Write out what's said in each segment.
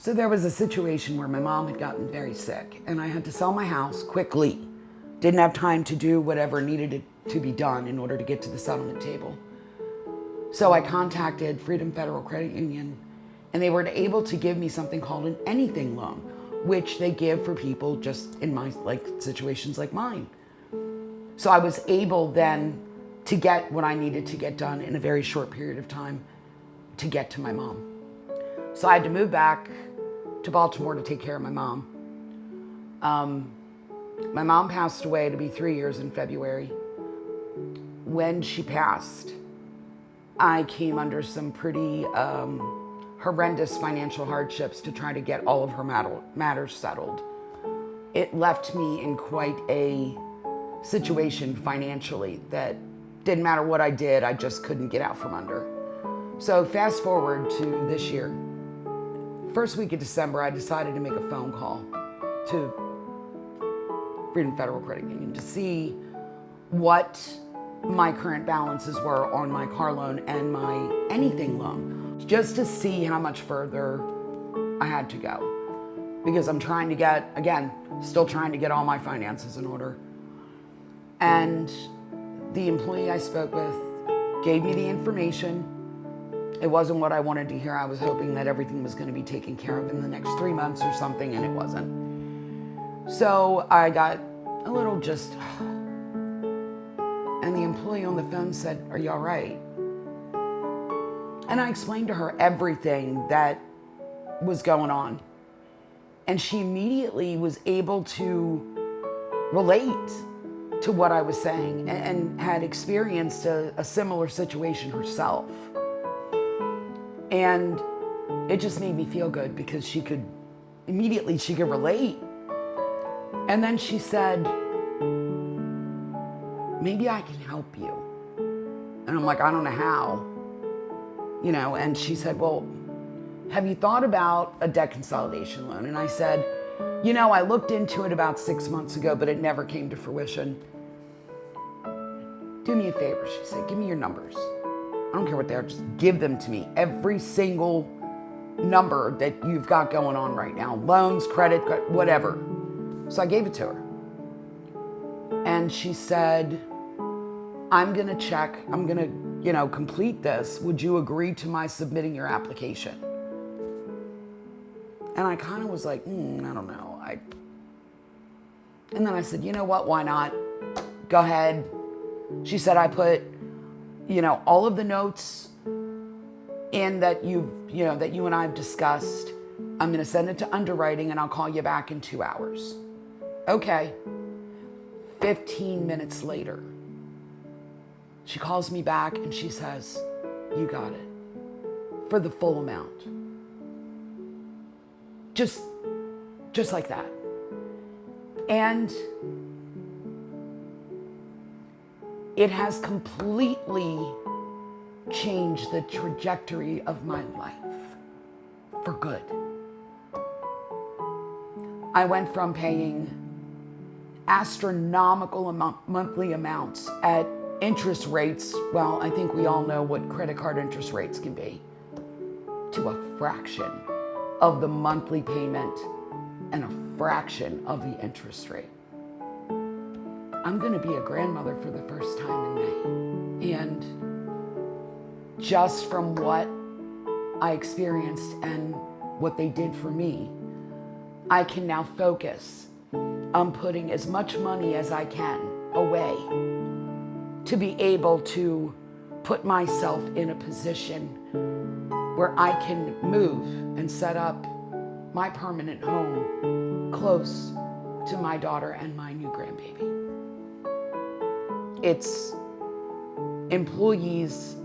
So there was a situation where my mom had gotten very sick and I had to sell my house quickly. Didn't have time to do whatever needed to be done in order to get to the settlement table. So I contacted Freedom Federal Credit Union and they were able to give me something called an anything loan, which they give for people just in my situations like mine. So I was able then to get what I needed to get done in a very short period of time to get to my mom. So I had to move back to Baltimore to take care of my mom. My mom passed away to be 3 years in February. When she passed, I came under some pretty horrendous financial hardships to try to get all of her matters settled. It left me in quite a situation financially that didn't matter what I did, I just couldn't get out from under. So fast forward to this year. First week of December, I decided to make a phone call to Freedom Federal Credit Union to see what my current balances were on my car loan and my anything loan, just to see how much further I had to go. Because I'm trying to get, again, still trying to get all my finances in order. And the employee I spoke with gave me the information. It wasn't what I wanted to hear. I was hoping that everything was going to be taken care of in the next 3 months or something, and it wasn't. So I got a little just, and the employee on the phone said, "Are you all right?" And I explained to her everything that was going on. And she immediately was able to relate to what I was saying and had experienced a similar situation herself. And it just made me feel good because she could relate. And then she said, "Maybe I can help you." And I'm like, "I don't know how." And she said, "Well, have you thought about a debt consolidation loan?" And I said, "I looked into it about 6 months ago, but it never came to fruition. Do me a favor," she said, "give me your numbers. I don't care what they are, just give them to me. Every single number that you've got going on right now. Loans, credit, whatever." So I gave it to her. And she said, "I'm going to check. I'm going to, complete this. Would you agree to my submitting your application?" And I kind of was like, I don't know. And then I said, "You know what? Why not? Go ahead." She said, "I put all of the notes in that you and I have discussed. I'm going to send it to underwriting and I'll call you back in 2 hours." Okay. 15 minutes later, she calls me back and she says, "You got it. For the full amount." Just like that. And it has completely changed the trajectory of my life for good. I went from paying astronomical monthly amounts at interest rates, well, I think we all know what credit card interest rates can be, to a fraction of the monthly payment and a fraction of the interest rate. I'm going to be a grandmother for the first time in May. And just from what I experienced and what they did for me, I can now focus on putting as much money as I can away to be able to put myself in a position where I can move and set up my permanent home close to my daughter and my new grandbaby. It's employees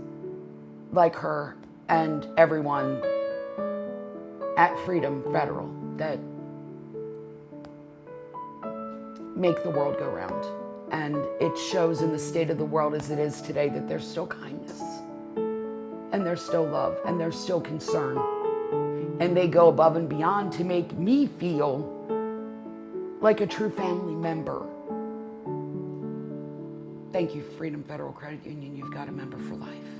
like her and everyone at Freedom Federal that make the world go round. And it shows in the state of the world as it is today that there's still kindness and there's still love and there's still concern. And they go above and beyond to make me feel like a true family member. Thank you, Freedom Federal Credit Union. You've got a member for life.